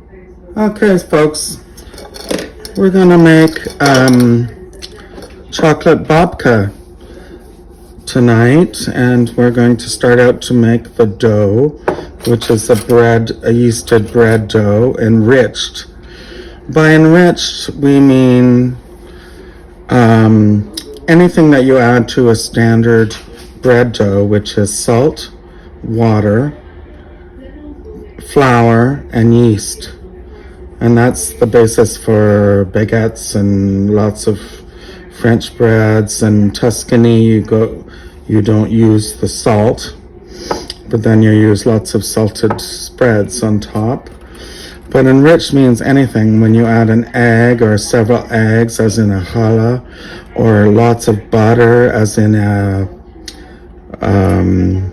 Okay, folks, we're gonna make chocolate babka tonight, and we're going to start out to make the dough, which is a yeasted bread dough, enriched. By enriched, we mean anything that you add to a standard bread dough, which is salt, water, flour, and yeast. And that's the basis for baguettes and lots of French breads. And Tuscany, you don't use the salt, but then you use lots of salted spreads on top. But enriched means anything. When you add an egg or several eggs, as in a challah, or lots of butter, as in a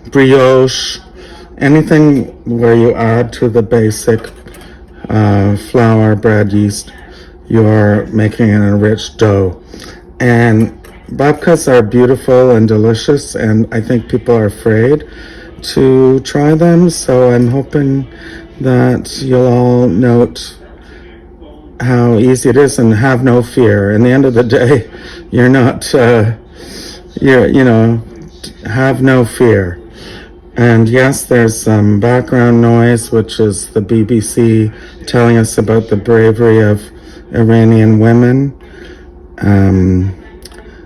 brioche, anything where you add to the basic flour, bread, yeast, you're making an enriched dough. And babkas are beautiful and delicious, and I think people are afraid to try them, so I'm hoping that you'll all note how easy it is and have no fear. In the end of the day, you're not, have no fear. And yes, there's some background noise, which is the BBC telling us about the bravery of Iranian women.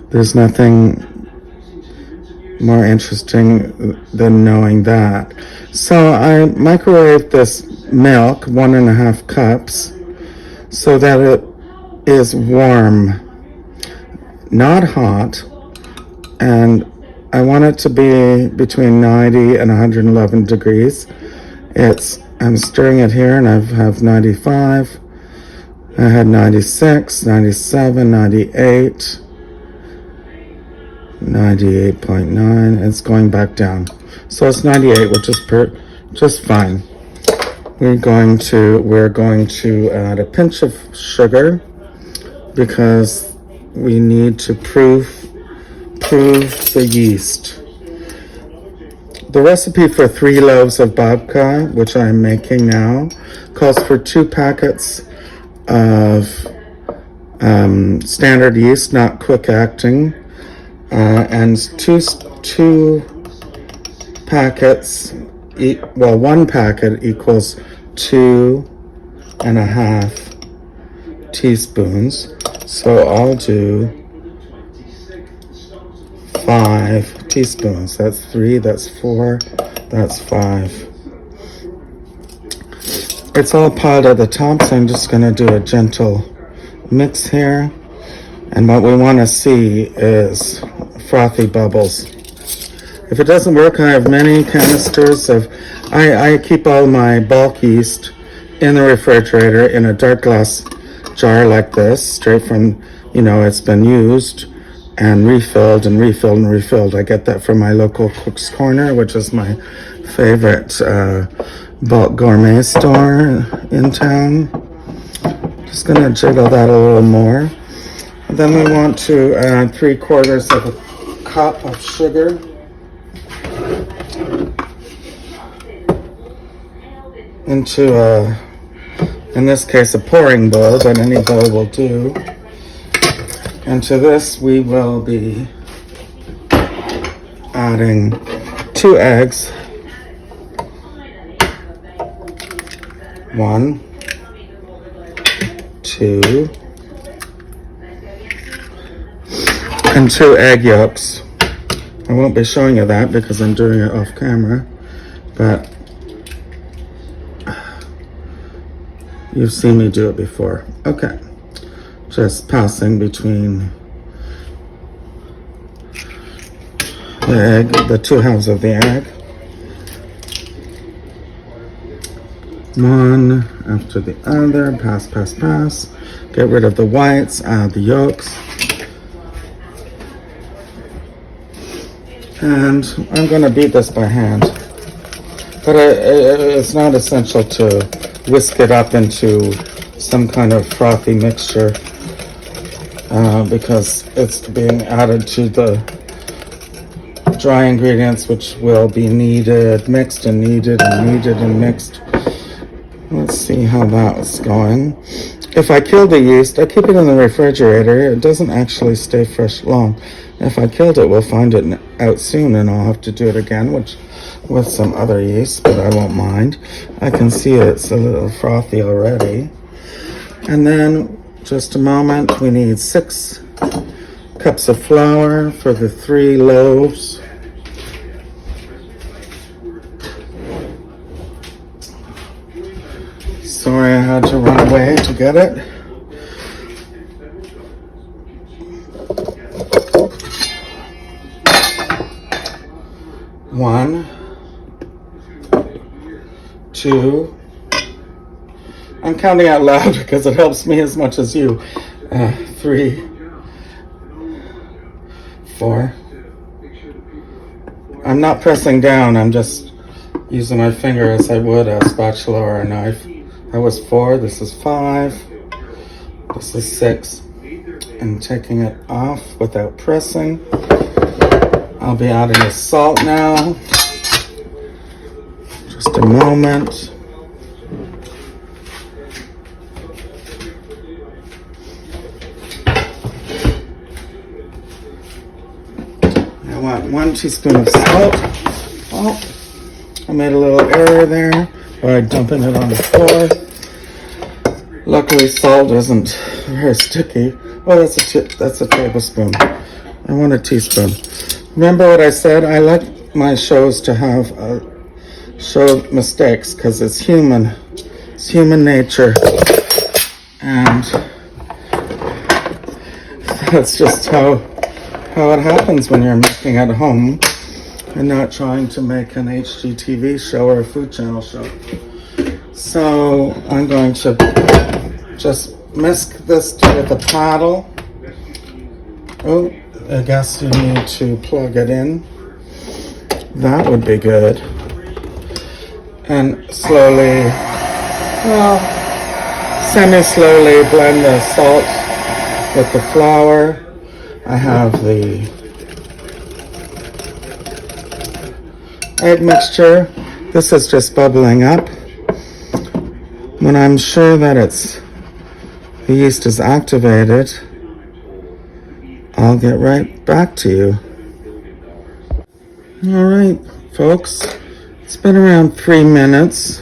There's nothing more interesting than knowing that. So I microwaved this milk, 1.5 cups, so that it is warm, not hot, and I want it to be between 90 and 111 degrees. I'm stirring it here, and I have 95. I had 96, 97, 98, 98.9. It's going back down. So it's 98, which is just fine. We're going to add a pinch of sugar because we need to proof the yeast. The recipe for 3 loaves of babka, which I'm making now, calls for 2 packets of standard yeast, not quick acting, and two packets. One packet equals 2.5 teaspoons. So I'll do 5 teaspoons. That's 3, that's 4, that's 5. It's all piled at the top, so I'm just going to do a gentle mix here. And what we want to see is frothy bubbles. If it doesn't work, I have many canisters of, I keep all my bulk yeast in the refrigerator in a dark glass jar like this, straight from, it's been used and refilled and refilled and refilled. I get that from my local Cook's Corner, which is my favorite bulk gourmet store in town. Just gonna jiggle that a little more. And then we want to add 3/4 of a cup of sugar. Into in this case, a pouring bowl, but any bowl will do. And to this, we will be adding 2 eggs. 1, 2, and 2 egg yolks. I won't be showing you that because I'm doing it off camera, but you've seen me do it before. Okay. Just passing between the 2 halves of the egg. One after the other, pass. Get rid of the whites, add the yolks. And I'm going to beat this by hand. But it's not essential to whisk it up into some kind of frothy mixture because it's being added to the dry ingredients, which will be mixed and kneaded and mixed. Let's see how that's going. If I kill the yeast, I keep it in the refrigerator. It doesn't actually stay fresh long. If I killed it, we'll find it out soon, and I'll have to do it again, which with some other yeast, but I won't mind. I can see it's a little frothy already. And then, just a moment, we need 6 cups of flour for the 3 loaves. Sorry, I had to run away to get it. One, 2. I'm counting out loud because it helps me as much as you. 3, 4. I'm not pressing down. I'm just using my finger as I would a spatula or a knife. That was 4. This is 5. This is 6. And taking it off without pressing. I'll be adding the salt now. Just a moment. I want 1 teaspoon of salt. Oh, I made a little error there by dumping it on the floor. Luckily, salt isn't very sticky. Oh, that's a tablespoon. I want a teaspoon. Remember what I said? I like my shows to have show mistakes because it's human. It's human nature, and that's just how it happens when you're making at home and not trying to make an HGTV show or a Food Channel show. So I'm going to just whisk this with a paddle. Oh, I guess you need to plug it in. That would be good. And slowly, well, semi-slowly blend the salt with the flour. I have the egg mixture. This is just bubbling up. When I'm sure that the yeast is activated, I'll get right back to you. All right, folks, it's been around 3 minutes,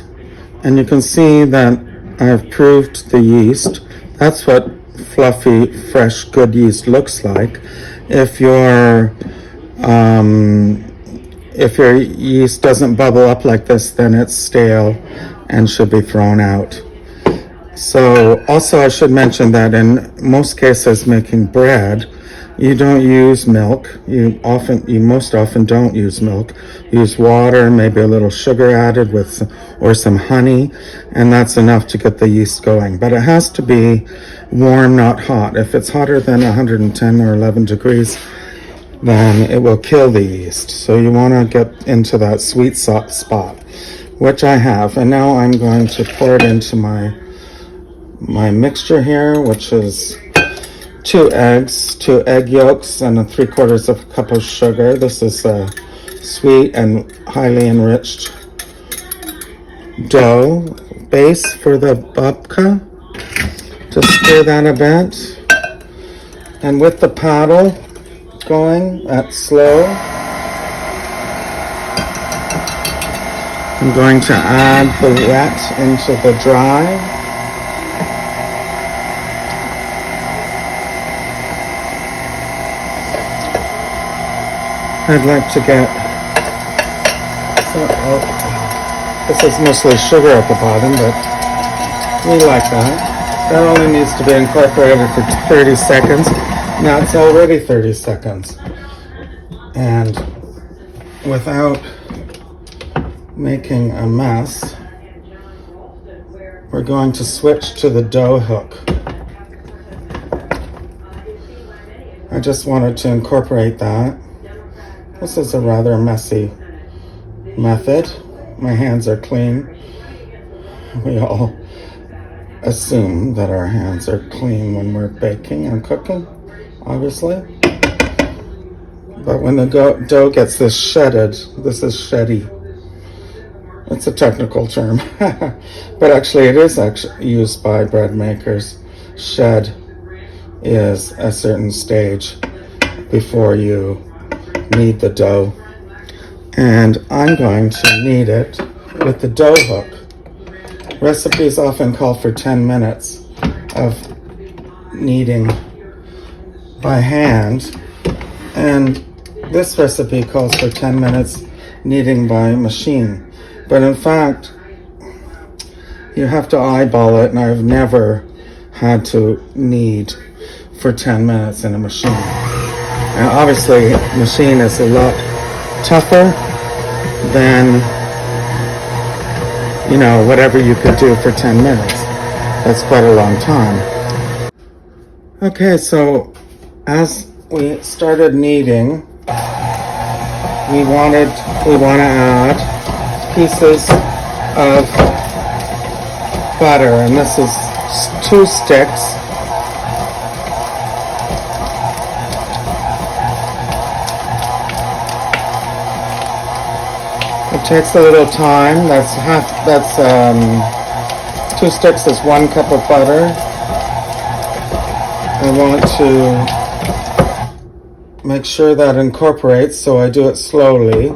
and you can see that I've proved the yeast. That's what fluffy, fresh, good yeast looks like. If your yeast doesn't bubble up like this, then it's stale and should be thrown out. So also I should mention that in most cases making bread, you don't use milk. You most often don't use milk. Use water, maybe a little sugar added or some honey, and that's enough to get the yeast going. But it has to be warm, not hot. If it's hotter than 110 or 11 degrees, then it will kill the yeast. So you want to get into that sweet spot, which I have. And now I'm going to pour it into my mixture here, which is 2 eggs, 2 egg yolks, and 3/4 of a cup of sugar. This is a sweet and highly enriched dough base for the babka. Just stir that a bit. And with the paddle going at slow, I'm going to add the wet into the dry. I'd like to get, this is mostly sugar at the bottom, but we like that. That only needs to be incorporated for 30 seconds. Now it's already 30 seconds. And without making a mess, we're going to switch to the dough hook. I just wanted to incorporate that. This is a rather messy method. My hands are clean. We all assume that our hands are clean when we're baking and cooking, obviously. But when the dough gets this shedded, this is sheddy. It's a technical term, but actually it is actually used by bread makers. Shed is a certain stage before you knead the dough. And I'm going to knead it with the dough hook. Recipes often call for 10 minutes of kneading by hand, and this recipe calls for 10 minutes kneading by machine. But in fact, you have to eyeball it, and I've never had to knead for 10 minutes in a machine. Now obviously, machine is a lot tougher than, you know, whatever you could do for 10 minutes. That's quite a long time. Okay, so as we started kneading, we want to add pieces of butter, and this is 2 sticks. It takes a little time. That's 2 sticks is 1 cup of butter. I want to make sure that incorporates, so I do it slowly.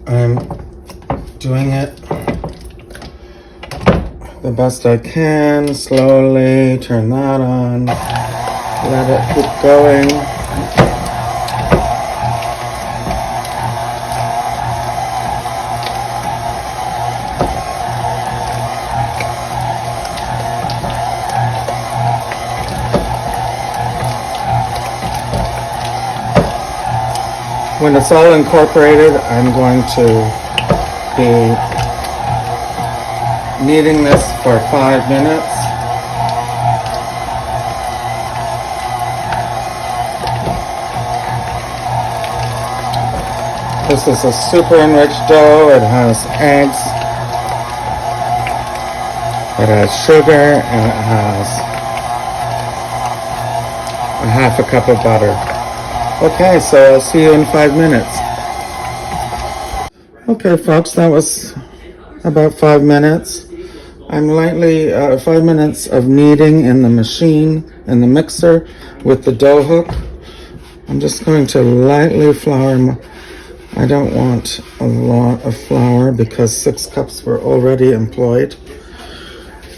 I'm doing it the best I can, slowly. Turn that on. Let it keep going. When it's all incorporated, I'm going to be kneading this for 5 minutes. This is a super enriched dough. It has eggs, it has sugar, and it has a half a cup of butter. Okay, so I'll see you in 5 minutes. Okay, folks, that was about 5 minutes. I'm lightly 5 minutes of kneading in the machine, in the mixer, with the dough hook. I'm just going to lightly flour. I don't want a lot of flour because 6 cups were already employed.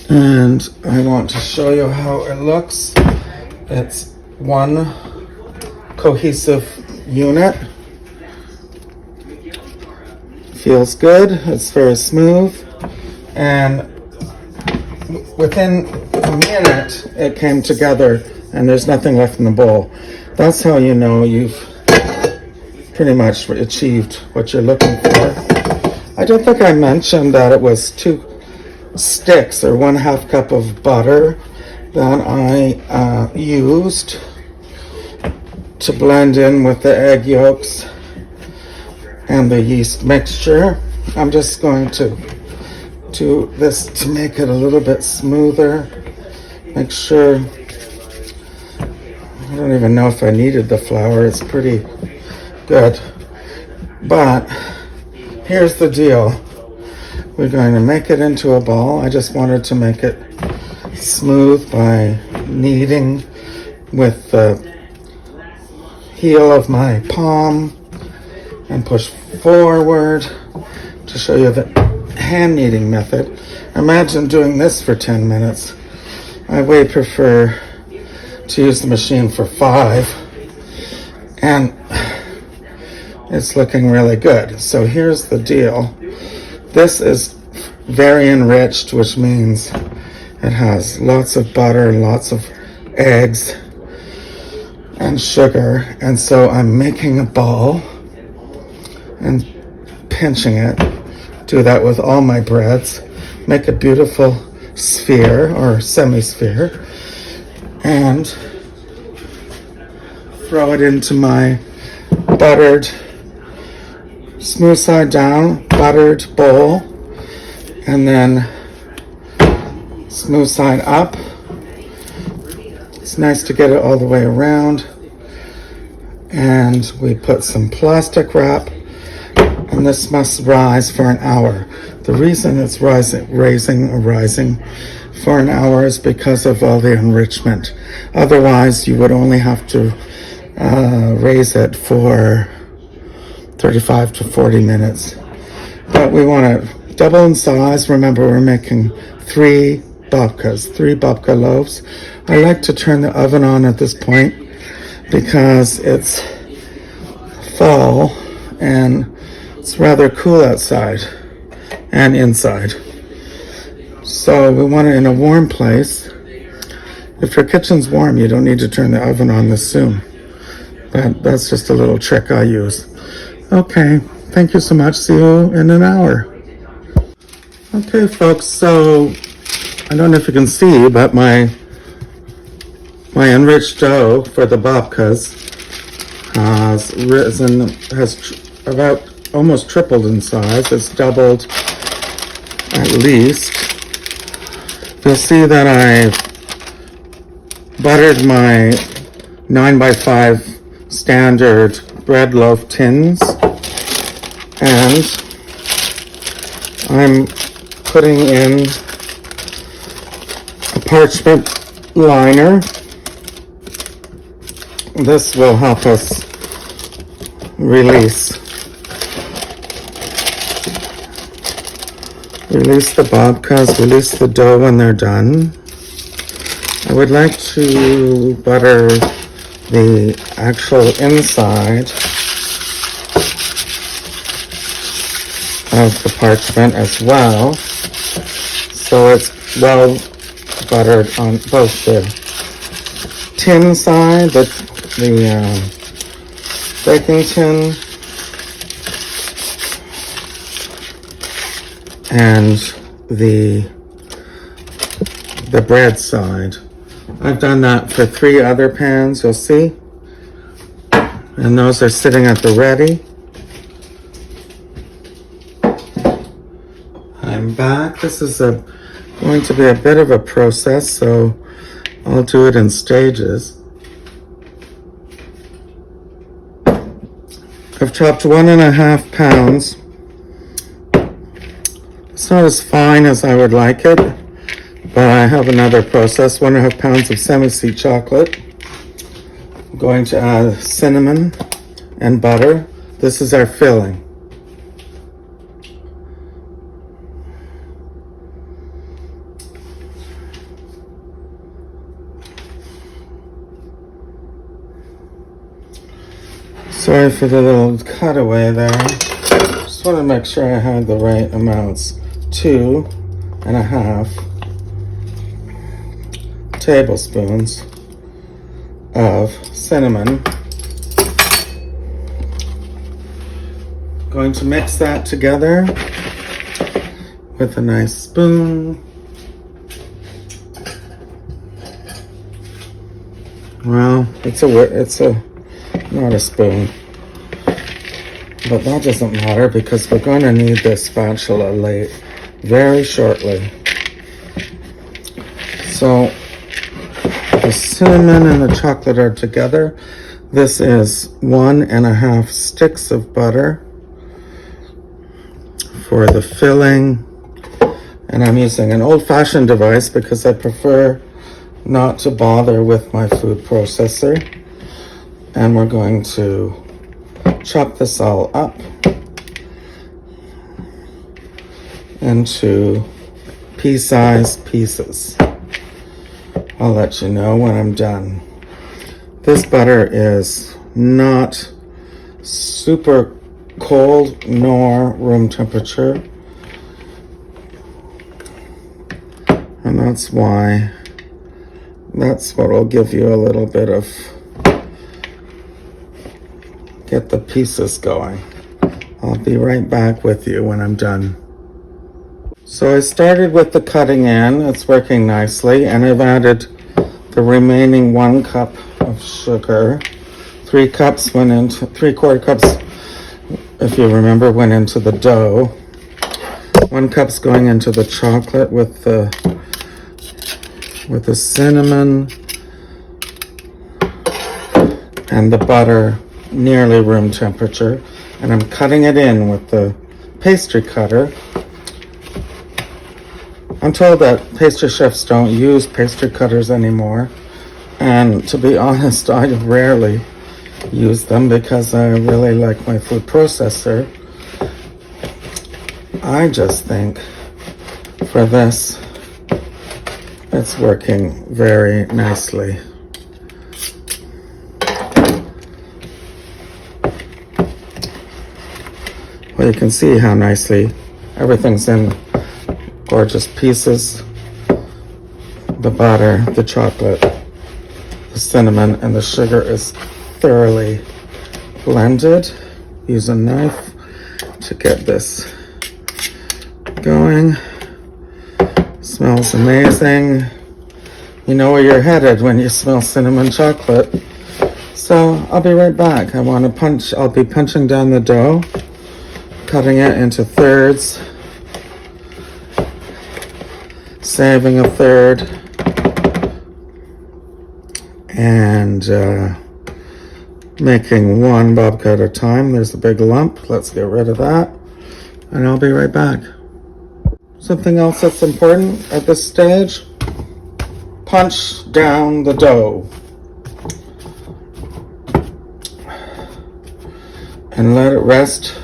And I want to show you how it looks. It's one cohesive unit. Feels good. It's very smooth. And within a minute, it came together and there's nothing left in the bowl. That's how you know you've pretty much achieved what you're looking for. I don't think I mentioned that it was 2 sticks or 1/2 cup of butter that I used to blend in with the egg yolks and the yeast mixture. I'm just going to do this to make it a little bit smoother. Make sure, I don't even know if I needed the flour. It's pretty good. But here's the deal. We're going to make it into a ball. I just wanted to make it smooth by kneading with the heel of my palm and push forward to show you the hand kneading method. Imagine doing this for 10 minutes. I way prefer to use the machine for 5, and it's looking really good. So here's the deal. This is very enriched, which means it has lots of butter, lots of eggs, and sugar. And so I'm making a ball and pinching it. Do that with all my breads. Make a beautiful sphere or semi-sphere and throw it into my buttered, smooth side down, buttered bowl, and then smooth side up. It's nice to get it all the way around. And we put some plastic wrap, and this must rise for an hour. The reason it's rising for an hour is because of all the enrichment. Otherwise, you would only have to raise it for 35 to 40 minutes. But we want to double in size. Remember, we're making 3 babka loaves. I like to turn the oven on at this point because it's fall and it's rather cool outside and inside. So we want it in a warm place. If your kitchen's warm, you don't need to turn the oven on this soon. But that's just a little trick I use. Okay, thank you so much. See you in an hour. Okay, folks, so I don't know if you can see, but my enriched dough for the babkas has about almost tripled in size. It's doubled at least. You'll see that I buttered my 9x5 standard bread loaf tins, and I'm putting in a parchment liner. This will help us release the babkas, release the dough when they're done. I would like to butter the actual inside of the parchment as well, so it's well buttered on both the tin side, the baking tin, and the bread side. I've done that for 3 other pans, you'll see, and those are sitting at the ready. I'm back. This is going to be a bit of a process, so I'll do it in stages. I've chopped 1.5 pounds. It's not as fine as I would like it, but I have another process. 1.5 pounds of semi-sweet chocolate. I'm going to add cinnamon and butter. This is our filling. Sorry for the little cutaway there. Just want to make sure I had the right amounts. 2.5 tablespoons of cinnamon. Going to mix that together with a nice spoon. Well, it's not a spoon, but that doesn't matter because we're going to need this spatula very shortly. So the cinnamon and the chocolate are together. This is 1.5 sticks of butter for the filling, and I'm using an old-fashioned device because I prefer not to bother with my food processor. And we're going to chop this all up into pea-sized pieces. I'll let you know when I'm done. This butter is not super cold nor room temperature, and that's what will give you a little bit of get the pieces going. I'll be right back with you when I'm done. So I started with the cutting in. It's working nicely, and I've added the remaining 1 cup of sugar. 3/4 cups, if you remember, went into the dough. 1 cup's going into the chocolate with the cinnamon and the butter nearly room temperature, and I'm cutting it in with the pastry cutter. I'm told that pastry chefs don't use pastry cutters anymore, and to be honest, I rarely use them because I really like my food processor. I just think for this, it's working very nicely. Well, you can see how nicely everything's in gorgeous pieces. The butter, the chocolate, the cinnamon, and the sugar is thoroughly blended. Use a knife to get this going. Smells amazing. You know where you're headed when you smell cinnamon chocolate. So I'll be right back. I'll be punching down the dough, cutting it into thirds, saving a third, and making one babka at a time. There's a big lump. Let's get rid of that, and I'll be right back. Something else that's important at this stage, punch down the dough. And let it rest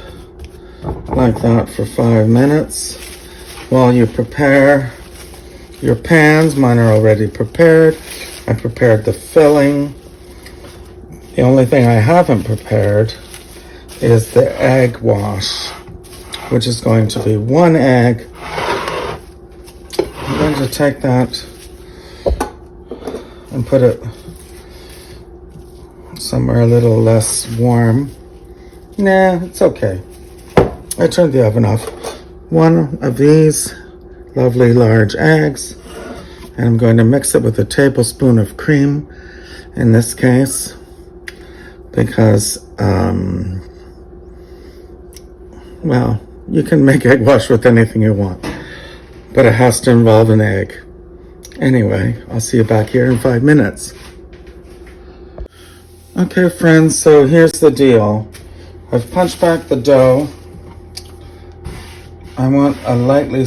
like that for 5 minutes while you prepare your pans. Mine are already prepared. I prepared the filling. The only thing I haven't prepared is the egg wash, which is going to be 1 egg. I'm going to take that and put it somewhere a little less warm. Nah, it's okay. I turned the oven off. 1 of these lovely large eggs, and I'm going to mix it with a tablespoon of cream in this case, because well, you can make egg wash with anything you want, but it has to involve an egg. Anyway, I'll see you back here in 5 minutes. Okay, friends, so here's the deal. I've punched back the dough. I want a lightly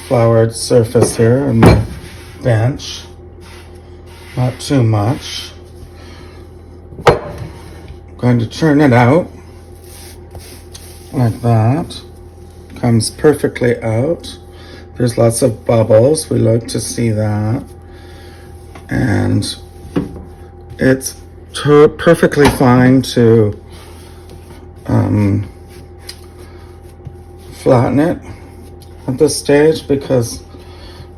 floured surface here on the bench. Not too much. I'm going to turn it out like that. Comes perfectly out. There's lots of bubbles. We like to see that. And it's perfectly fine to flatten it at this stage because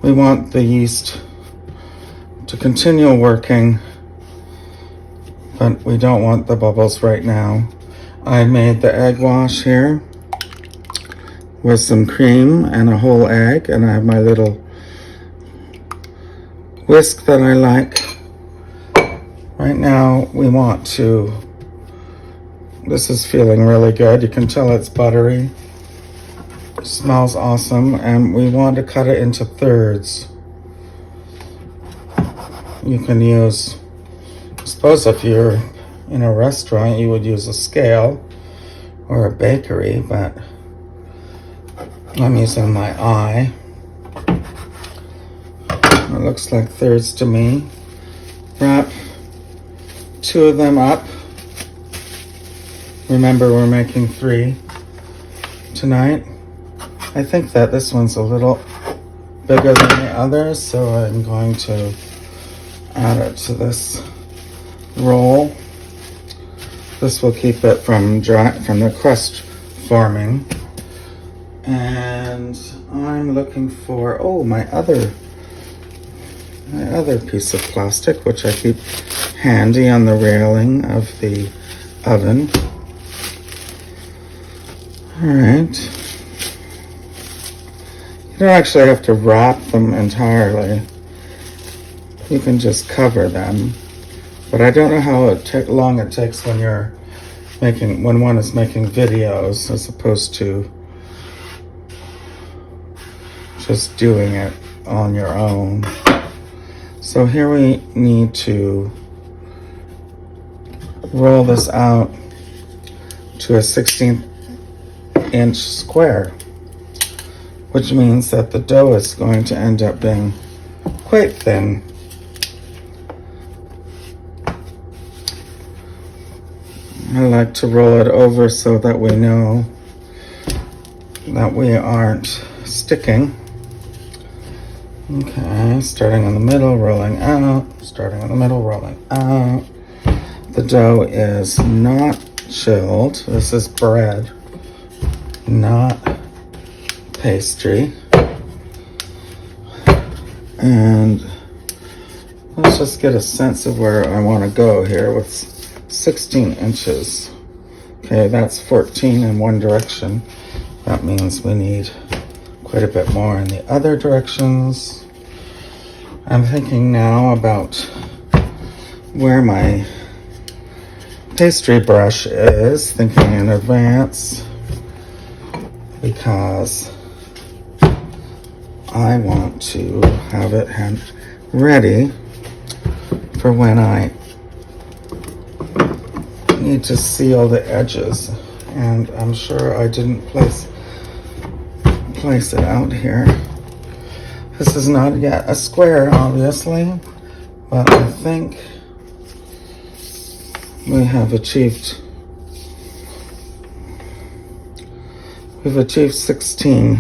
we want the yeast to continue working, but we don't want the bubbles right now. I made the egg wash here with some cream and a whole egg, and I have my little whisk that I like. Right now we want to, this is feeling really good. You can tell it's buttery. It smells awesome, and we want to cut it into thirds. You can use, I suppose if you're in a restaurant, you would use a scale or a bakery, but I'm using my eye. It looks like thirds to me. Wrap 2 of them up. Remember, we're making 3 tonight. I think that this one's a little bigger than the others, so I'm going to add it to this roll. This will keep it from the crust forming. And I'm looking for, my other piece of plastic, which I keep handy on the railing of the oven. All right. You don't actually have to wrap them entirely. You can just cover them. But I don't know how long it takes when one is making videos as opposed to just doing it on your own. So here we need to roll this out to a 16th inch square, which means that the dough is going to end up being quite thin. I like to roll it over so that we know that we aren't sticking. Okay, starting in the middle, rolling out, starting in the middle, rolling out. The dough is not chilled. This is bread, not pastry. And let's just get a sense of where I want to go here with 16 inches. Okay, that's 14 in one direction. That means we need quite a bit more in the other directions. I'm thinking now about where my pastry brush is, thinking in advance, because I want to have it ready for when I need to seal the edges. And I'm sure I didn't place it out here. This is not yet a square, obviously, but I think we have achieved 16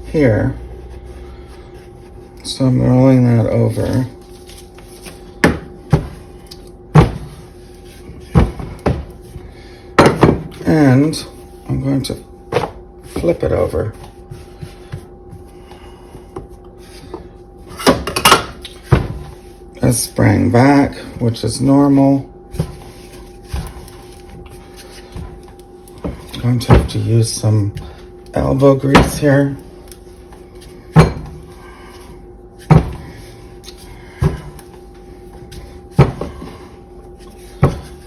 here. So I'm rolling that over. And I'm going to flip it over. It sprang back, which is normal. I'm going to have to use some elbow grease here.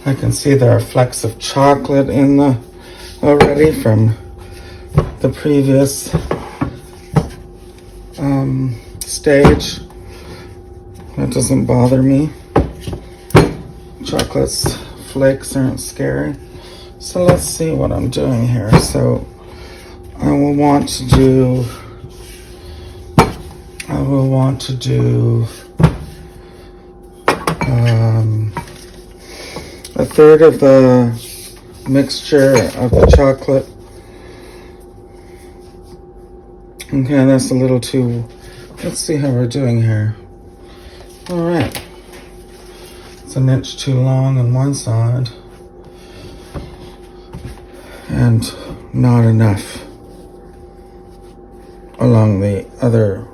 I can see there are flecks of chocolate in the already from the previous stage. That doesn't bother me. Chocolate's flakes aren't scary. So let's see what I'm doing here. So I will want to do a third of the mixture of the chocolate. Okay, that's a little too, let's see how we're doing here. All right, it's an inch too long on one side and not enough along the other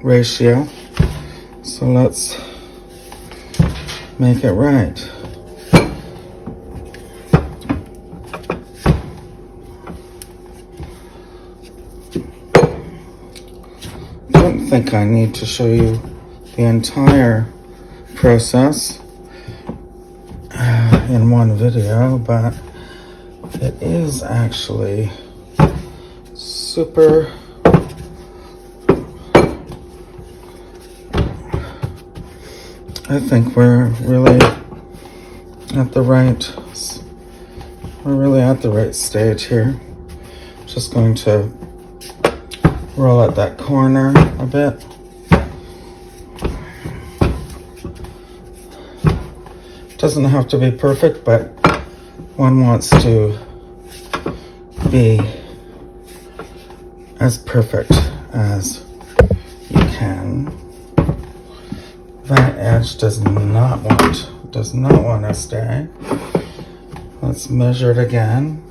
ratio. So let's make it right. I don't think I need to show you the entire process in one video, but it is actually super I think we're really at the right stage here. Just going to roll out that corner a bit. Doesn't have to be perfect, but one wants to be as perfect as you can. That edge does not want to stay. Let's measure it again.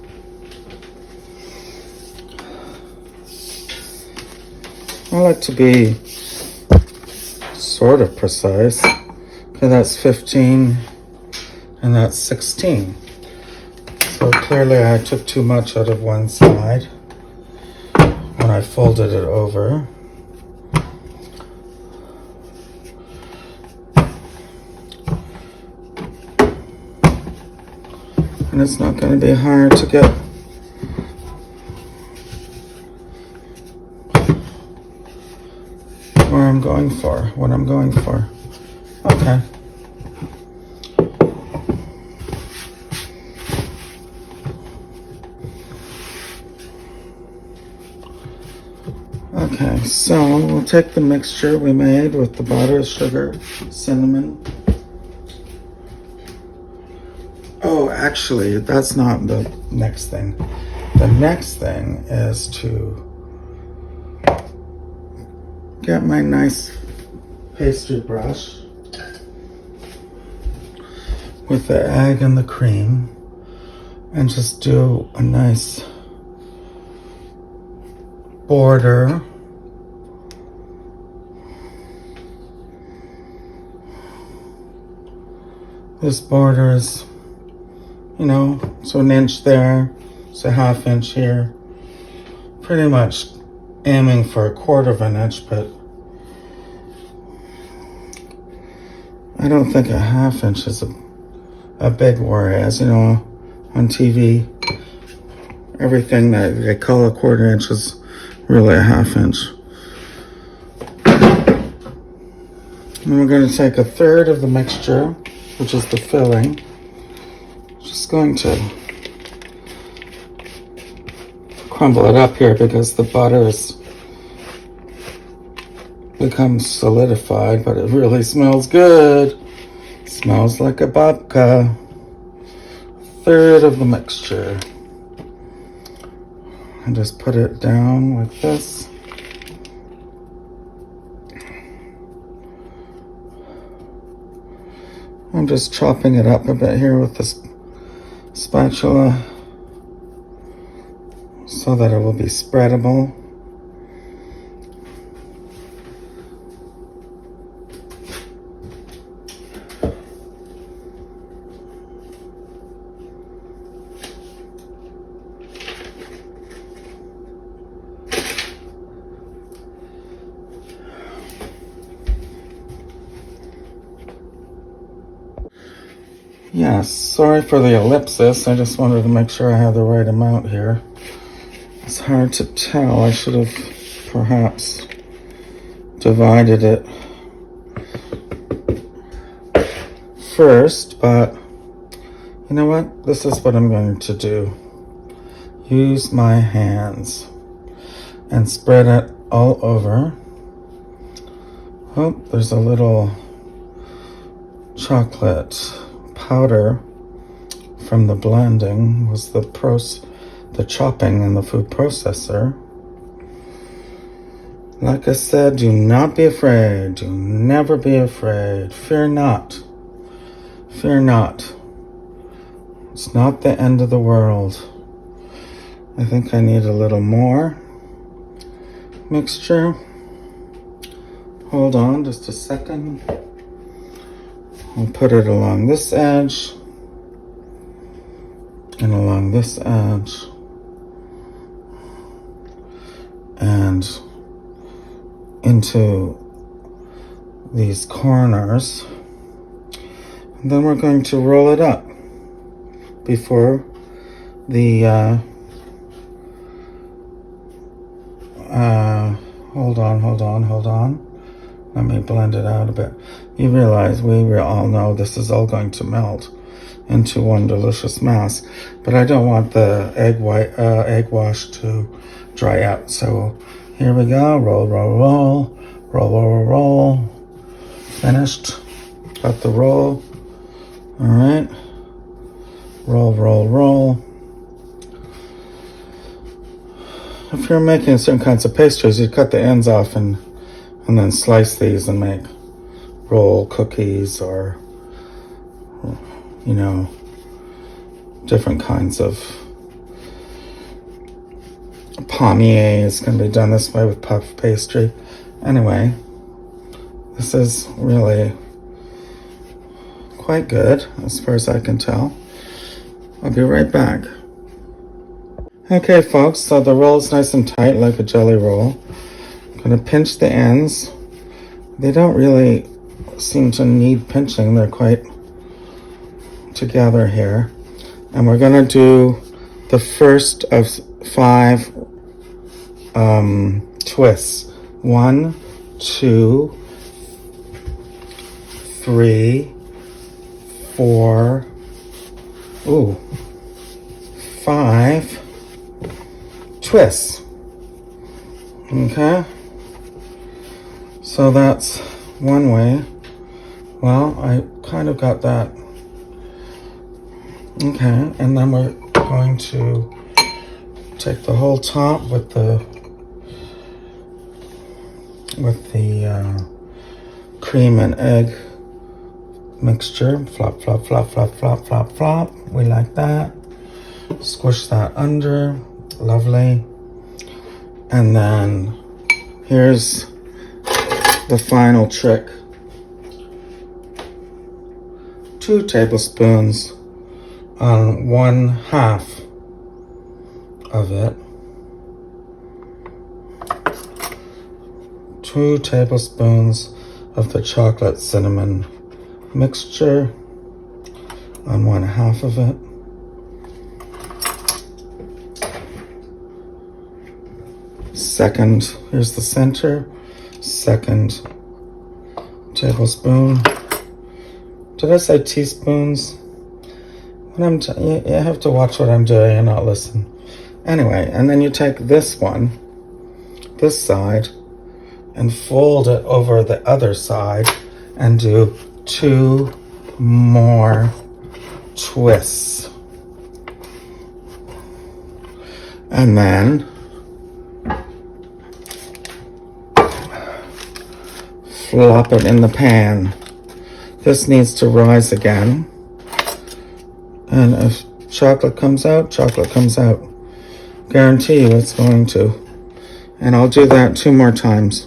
I like to be sort of precise. Okay, that's 15 and that's 16. So clearly I took too much out of one side when I folded it over. And it's not going to be hard to get what I'm going for. Okay, So we'll take the mixture we made with the butter, sugar, cinnamon. Oh, actually, that's not the next thing. The next thing is to get my nice pastry brush with the egg and the cream and just do a nice border. This border is, so an inch there, so half inch here. Pretty much aiming for a quarter of an inch, but I don't think a half inch is a big worry. As you know, on TV, everything that they call a quarter inch is really a half inch. And we're going to take a third of the mixture, which is the filling. Just going to crumble it up here because the butter has become solidified, but it really smells good. It smells like a babka. Third of the mixture. And just put it down like this. I'm just chopping it up a bit here with this spatula so that it will be spreadable. Yes, sorry for the ellipsis. I just wanted to make sure I had the right amount here. It's hard to tell. I should have perhaps divided it first, but you know what? This is what I'm going to do. Use my hands and spread it all over. Oh, there's a little chocolate powder from the blending, was the chopping in the food processor. Like I said, do not be afraid. Do never be afraid. Fear not. Fear not. It's not the end of the world. I think I need a little more mixture. Hold on just a second. I'll put it along this edge and along this edge and into these corners. And then we're going to roll it up before the hold on. Let me blend it out a bit. You realize we all know this is all going to melt into one delicious mass, but I don't want the egg wash to dry out. So here we go. Roll. Finished. Got the roll. All right. Roll. If you're making certain kinds of pastries, you cut the ends off and then slice these and make roll cookies or, different kinds of palmiers can be done this way with puff pastry. Anyway, this is really quite good as far as I can tell. I'll be right back. Okay, folks, so the roll is nice and tight like a jelly roll. I'm going to pinch the ends. They don't really seem to need pinching. They're quite together here. And we're going to do the first of 5 twists. 1, 2, 3, 4, 5 twists. Okay? So that's one way. Well, I kind of got that. Okay, and then we're going to take the whole top with the cream and egg mixture. Flop, flop, flop, flop, flop, flop, flop. We like that. Squish that under. Lovely. And then here's the final trick. 2 tablespoons on 1/2 of it. 2 tablespoons of the chocolate cinnamon mixture on 1/2 of it. Second, here's the center, 2nd tablespoon. Did I say teaspoons? When you have to watch what I'm doing and not listen. Anyway, and then you take this one, this side, and fold it over the other side and do 2 more twists. And then flop it in the pan. This needs to rise again. And if chocolate comes out, chocolate comes out. Guarantee you it's going to. And I'll do that 2 more times.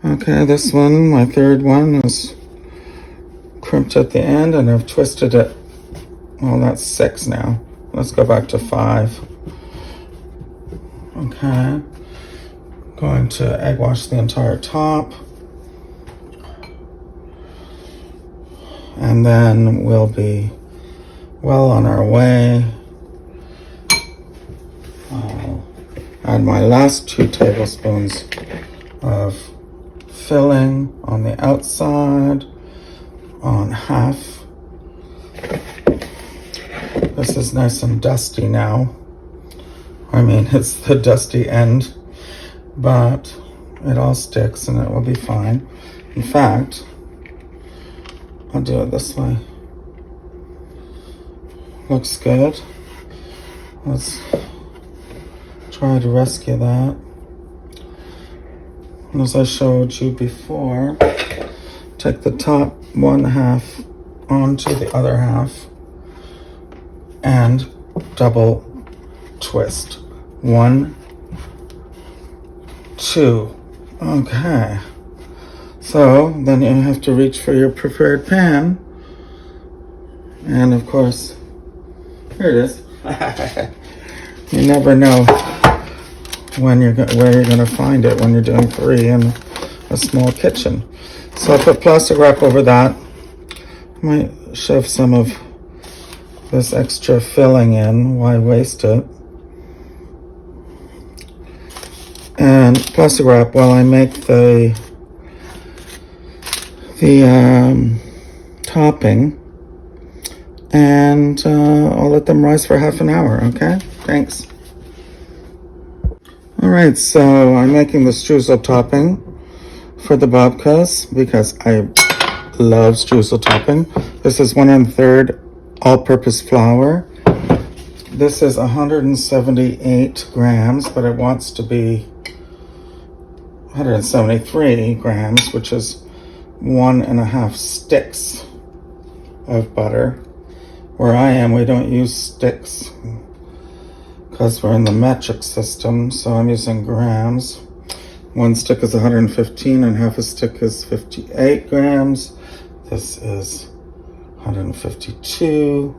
Okay, this one, my 3rd one, is crimped at the end, and I've twisted it. Well, that's 6 now. Let's go back to 5. Okay. Going to egg wash the entire top. And then we'll be well on our way. I'll add my last 2 tablespoons of filling on the outside on 1/2. This is nice and dusty now. I mean, it's the dusty end, but it all sticks and it will be fine. In fact, I'll do it this way. Looks good. Let's try to rescue that. And as I showed you before, take the top 1/2 onto the other half and double twist. 1, 2. Okay. So then you have to reach for your preferred pan. And of course, here it is. You never know where you're going to find it when you're doing 3 in a small kitchen. So I put plastic wrap over that. Might shove some of this extra filling in. Why waste it? And plastic wrap while I make the topping, and I'll let them rise for half an hour. Okay, thanks. All right, so I'm making the streusel topping for the babkas because I love streusel topping. This is 1 1/3 all-purpose flour. This is 178 grams, but it wants to be 173 grams, which is 1.5 sticks of butter. Where I am, we don't use sticks because we're in the metric system, so I'm using grams. 1 stick is 115 and half a stick is 58 grams. This is 152.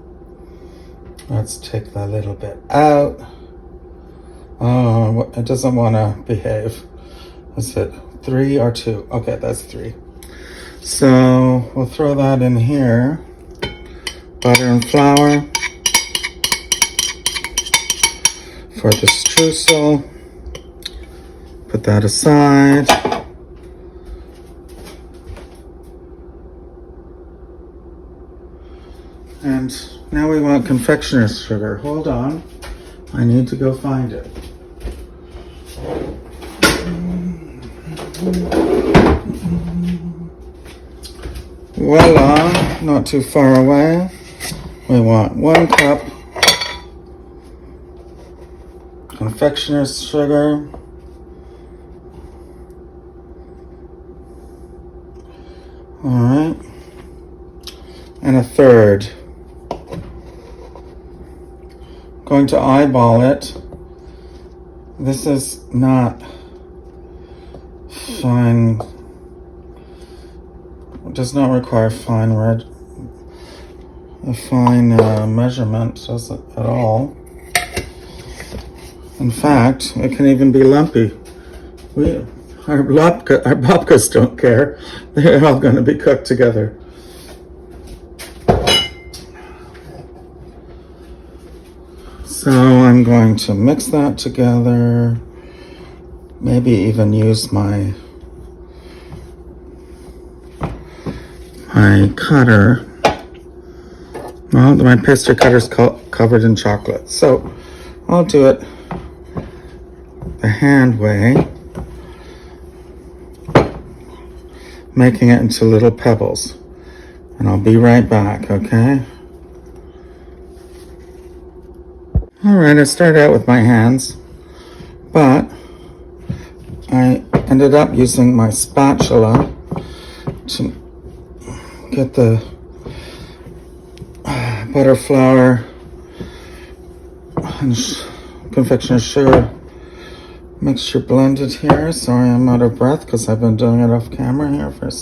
Let's take that little bit out. Oh, it doesn't want to behave. Is it 3 or 2? Okay, that's 3. So we'll throw that in here. Butter and flour for the streusel. Put that aside. And now we want confectioner's sugar. Hold on. I need to go find it. Voila, not too far away. We want 1 cup confectioner's sugar. All right, and 1/3. Going to eyeball it. This is not fine. It does not require a fine measurement, does it at all? In fact, it can even be lumpy. Our babkas don't care. They're all going to be cooked together. So I'm going to mix that together. Maybe even use my cutter. Well, my pastry cutter's covered in chocolate, so I'll do it the hand way, making it into little pebbles. And I'll be right back, okay? All right, I started out with my hands, but I ended up using my spatula to get the butter, flour, and confectioner's sugar mixture blended here. Sorry, I'm out of breath because I've been doing it off camera here for a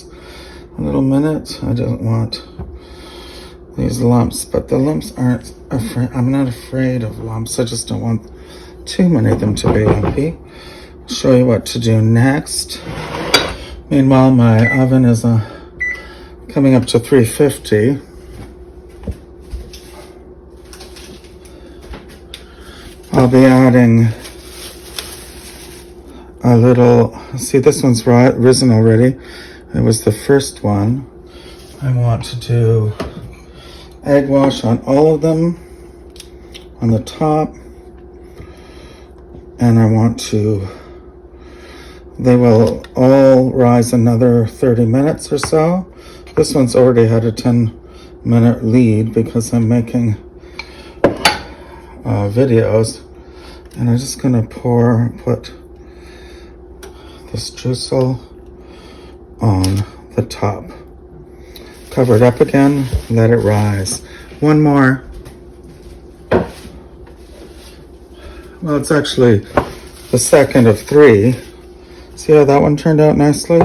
little minute. I didn't want these lumps, but the lumps aren't afraid. I'm not afraid of lumps. I just don't want too many of them to be lumpy. I'll show you what to do next. Meanwhile, my oven is coming up to 350. I'll be adding a little, see, this one's risen already. It was the first one. I want to do egg wash on all of them on the top. And I want to, they will all rise another 30 minutes or so. This one's already had a 10-minute lead because I'm making videos. And I'm just gonna put this drizzle on the top. Cover it up again, let it rise. One more. Well, it's actually the second of 3. See how that one turned out nicely?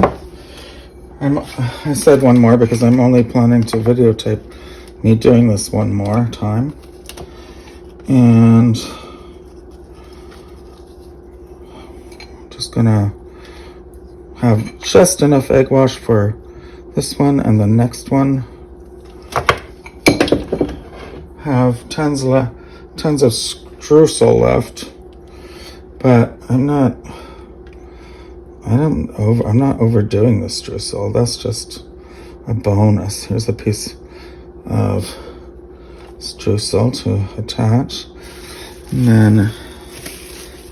I said one more because I'm only planning to videotape me doing this one more time. And just gonna have just enough egg wash for this one and the next one. Have tons of streusel left, but I'm not overdoing the streusel. That's just a bonus. Here's a piece of streusel to attach, and then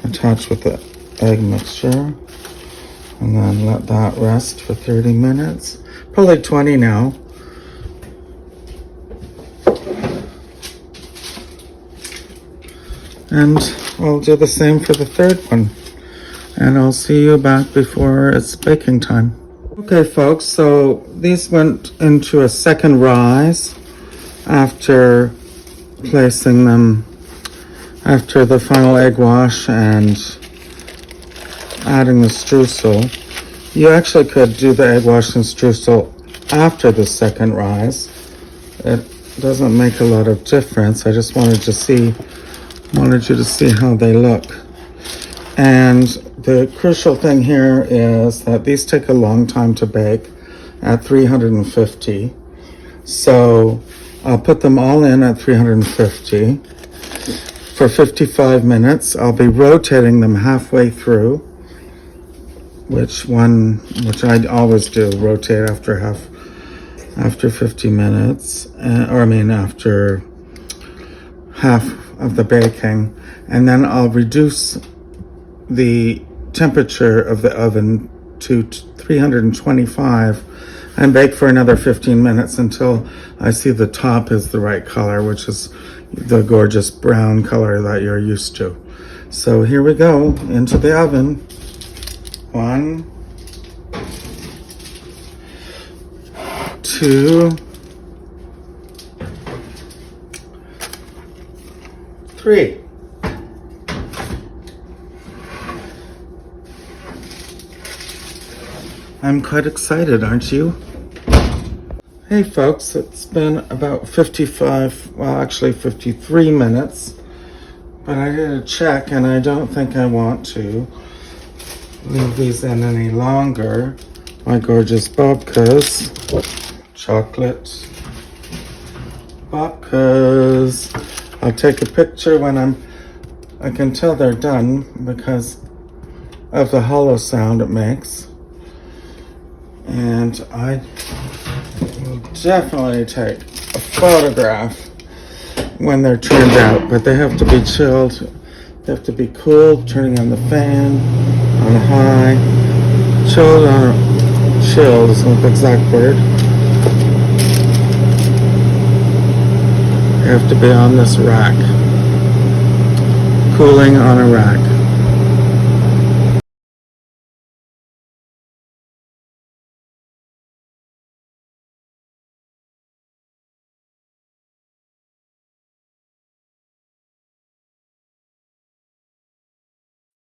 attach with the egg mixture, and then let that rest for 30 minutes, probably 20 now. And I'll do the same for the third one, and I'll see you back before it's baking time. Okay folks, so these went into a second rise after placing them after the final egg wash and adding the streusel. You actually could do the egg wash and streusel after the second rise. It doesn't make a lot of difference. I just wanted you to see how they look. And the crucial thing here is that these take a long time to bake at 350. So I'll put them all in at 350 for 55 minutes. I'll be rotating them halfway through, which I always do, rotate after 50 minutes, after half of the baking. And then I'll reduce the temperature of the oven to 325 and bake for another 15 minutes until I see the top is the right color, which is the gorgeous brown color that you're used to. So here we go into the oven. 1, 2, 3. I'm quite excited, aren't you? Hey folks, it's been about 53 minutes, but I did a check and I don't think I want to leave these in any longer. My gorgeous Babkas, chocolate Babkas. I'll take a picture when I can tell they're done because of the hollow sound it makes. And I will definitely take a photograph when they're turned out, but they have to be chilled. They have to be cooled, turning on the fan on high. Chilled is not the exact word. They have to be on this rack. Cooling on a rack.